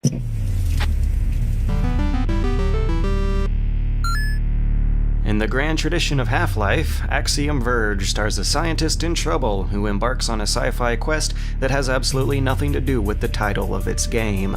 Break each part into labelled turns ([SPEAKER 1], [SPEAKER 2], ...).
[SPEAKER 1] In the grand tradition of Half-Life, Axiom Verge stars a scientist in trouble who embarks on a sci-fi quest that has absolutely nothing to do with the title of its game.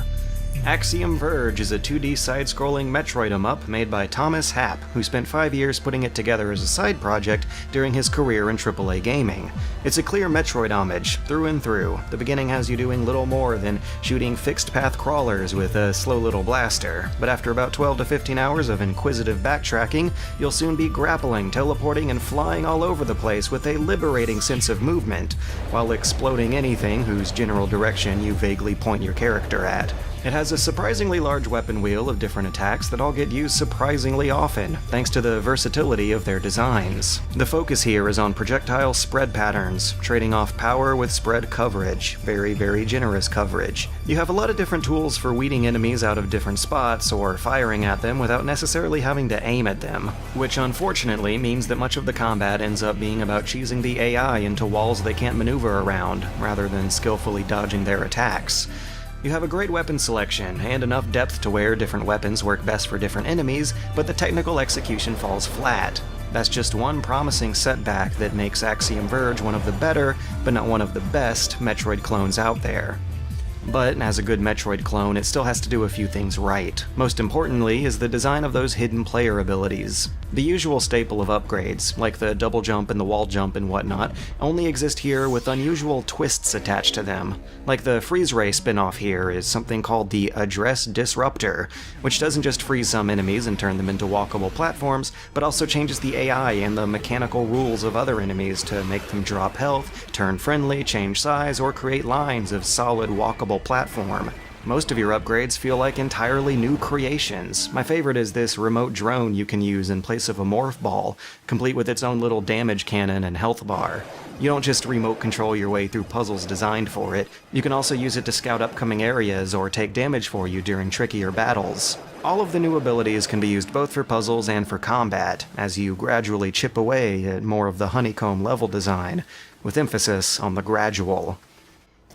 [SPEAKER 1] Axiom Verge is a 2D side-scrolling Metroid em-up made by Thomas Happ, who spent 5 years putting it together as a side project during his career in AAA gaming. It's a clear Metroid homage, through and through. The beginning has you doing little more than shooting fixed-path crawlers with a slow little blaster, but after about 12 to 15 hours of inquisitive backtracking, you'll soon be grappling, teleporting, and flying all over the place with a liberating sense of movement, while exploding anything whose general direction you vaguely point your character at. It has a surprisingly large weapon wheel of different attacks that all get used surprisingly often, thanks to the versatility of their designs. The focus here is on projectile spread patterns, trading off power with spread coverage. Very, very generous coverage. You have a lot of different tools for weeding enemies out of different spots or firing at them without necessarily having to aim at them, which unfortunately means that much of the combat ends up being about cheesing the AI into walls they can't maneuver around, rather than skillfully dodging their attacks. You have a great weapon selection, and enough depth to where different weapons work best for different enemies, but the technical execution falls flat. That's just one promising setback that makes Axiom Verge one of the better, but not one of the best, Metroid clones out there. But, as a good Metroid clone, it still has to do a few things right. Most importantly is the design of those hidden player abilities. The usual staple of upgrades, like the double jump and the wall jump and whatnot, only exist here with unusual twists attached to them. Like the Freeze Ray spin-off here is something called the Address Disruptor, which doesn't just freeze some enemies and turn them into walkable platforms, but also changes the AI and the mechanical rules of other enemies to make them drop health, turn friendly, change size, or create lines of solid walkable platform. Most of your upgrades feel like entirely new creations. My favorite is this remote drone you can use in place of a morph ball, complete with its own little damage cannon and health bar. You don't just remote control your way through puzzles designed for it, you can also use it to scout upcoming areas or take damage for you during trickier battles. All of the new abilities can be used both for puzzles and for combat, as you gradually chip away at more of the honeycomb level design, with emphasis on the gradual.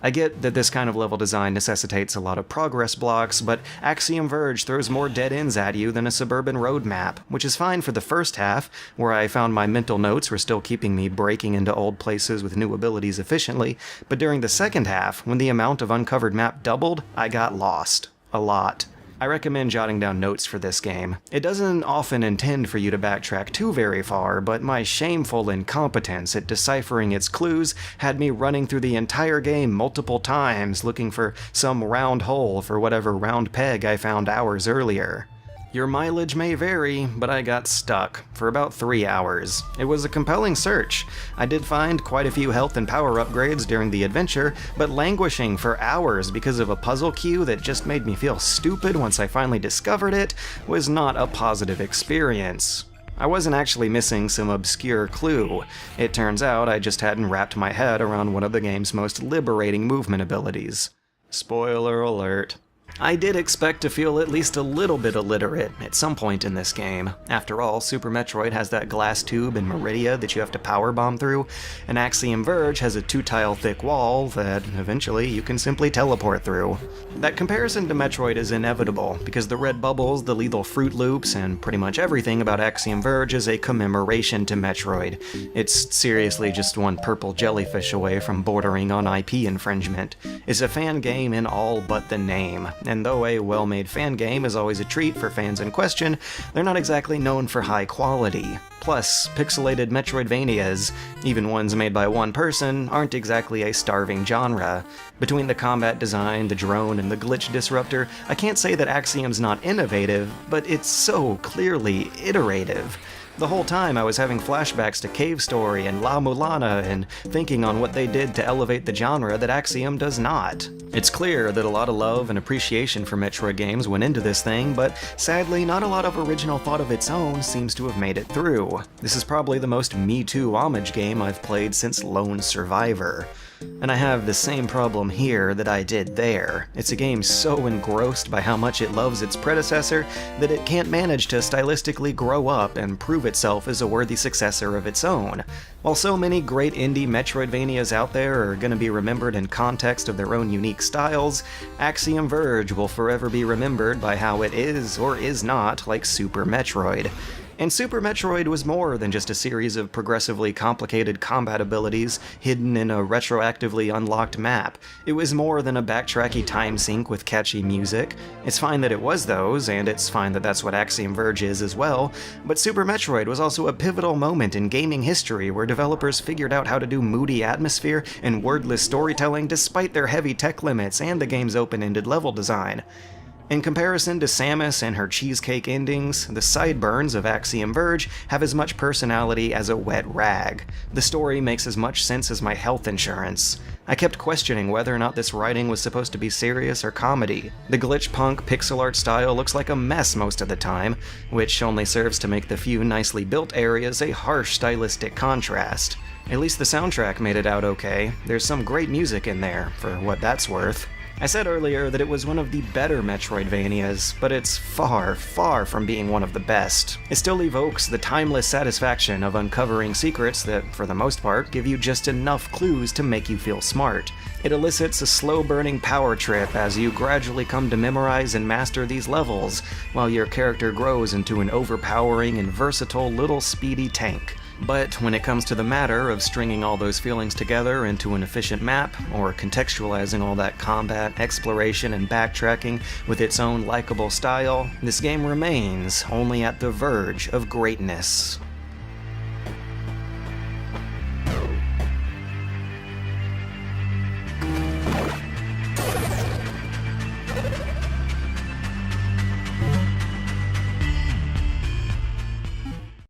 [SPEAKER 1] I get that this kind of level design necessitates a lot of progress blocks, but Axiom Verge throws more dead ends at you than a suburban road map, which is fine for the first half, where I found my mental notes were still keeping me breaking into old places with new abilities efficiently, but during the second half, when the amount of uncovered map doubled, I got lost. A lot. I recommend jotting down notes for this game. It doesn't often intend for you to backtrack too very far, but my shameful incompetence at deciphering its clues had me running through the entire game multiple times looking for some round hole for whatever round peg I found hours earlier. Your mileage may vary, but I got stuck for about 3 hours. It was a compelling search. I did find quite a few health and power upgrades during the adventure, but languishing for hours because of a puzzle queue that just made me feel stupid once I finally discovered it was not a positive experience. I wasn't actually missing some obscure clue. It turns out I just hadn't wrapped my head around one of the game's most liberating movement abilities. Spoiler alert. I did expect to feel at least a little bit illiterate at some point in this game. After all, Super Metroid has that glass tube in Meridia that you have to power bomb through, and Axiom Verge has a 2-tile thick wall that eventually you can simply teleport through. That comparison to Metroid is inevitable, because the red bubbles, the lethal fruit loops, and pretty much everything about Axiom Verge is a commemoration to Metroid. It's seriously just one purple jellyfish away from bordering on IP infringement. It's a fan game in all but the name. And though a well-made fan game is always a treat for fans in question, they're not exactly known for high quality. Plus, pixelated Metroidvanias, even ones made by one person, aren't exactly a starving genre. Between the combat design, the drone, and the glitch disruptor, I can't say that Axiom's not innovative, but it's so clearly iterative. The whole time I was having flashbacks to Cave Story and La Mulana and thinking on what they did to elevate the genre that Axiom does not. It's clear that a lot of love and appreciation for Metroid games went into this thing, but sadly not a lot of original thought of its own seems to have made it through. This is probably the most Me Too homage game I've played since Lone Survivor. And I have the same problem here that I did there. It's a game so engrossed by how much it loves its predecessor that it can't manage to stylistically grow up and prove itself as a worthy successor of its own. While so many great indie Metroidvanias out there are going to be remembered in context of their own unique styles, Axiom Verge will forever be remembered by how it is or is not like Super Metroid. And Super Metroid was more than just a series of progressively complicated combat abilities hidden in a retroactively unlocked map. It was more than a backtracky time sink with catchy music. It's fine that it was those, and it's fine that that's what Axiom Verge is as well, but Super Metroid was also a pivotal moment in gaming history where developers figured out how to do moody atmosphere and wordless storytelling despite their heavy tech limits and the game's open-ended level design. In comparison to Samus and her cheesecake endings, the sideburns of Axiom Verge have as much personality as a wet rag. The story makes as much sense as my health insurance. I kept questioning whether or not this writing was supposed to be serious or comedy. The glitch punk pixel art style looks like a mess most of the time, which only serves to make the few nicely built areas a harsh stylistic contrast. At least the soundtrack made it out okay. There's some great music in there, for what that's worth. I said earlier that it was one of the better Metroidvanias, but it's far, far from being one of the best. It still evokes the timeless satisfaction of uncovering secrets that, for the most part, give you just enough clues to make you feel smart. It elicits a slow-burning power trip as you gradually come to memorize and master these levels, while your character grows into an overpowering and versatile little speedy tank. But when it comes to the matter of stringing all those feelings together into an efficient map, or contextualizing all that combat, exploration, and backtracking with its own likable style, this game remains only at the verge of greatness.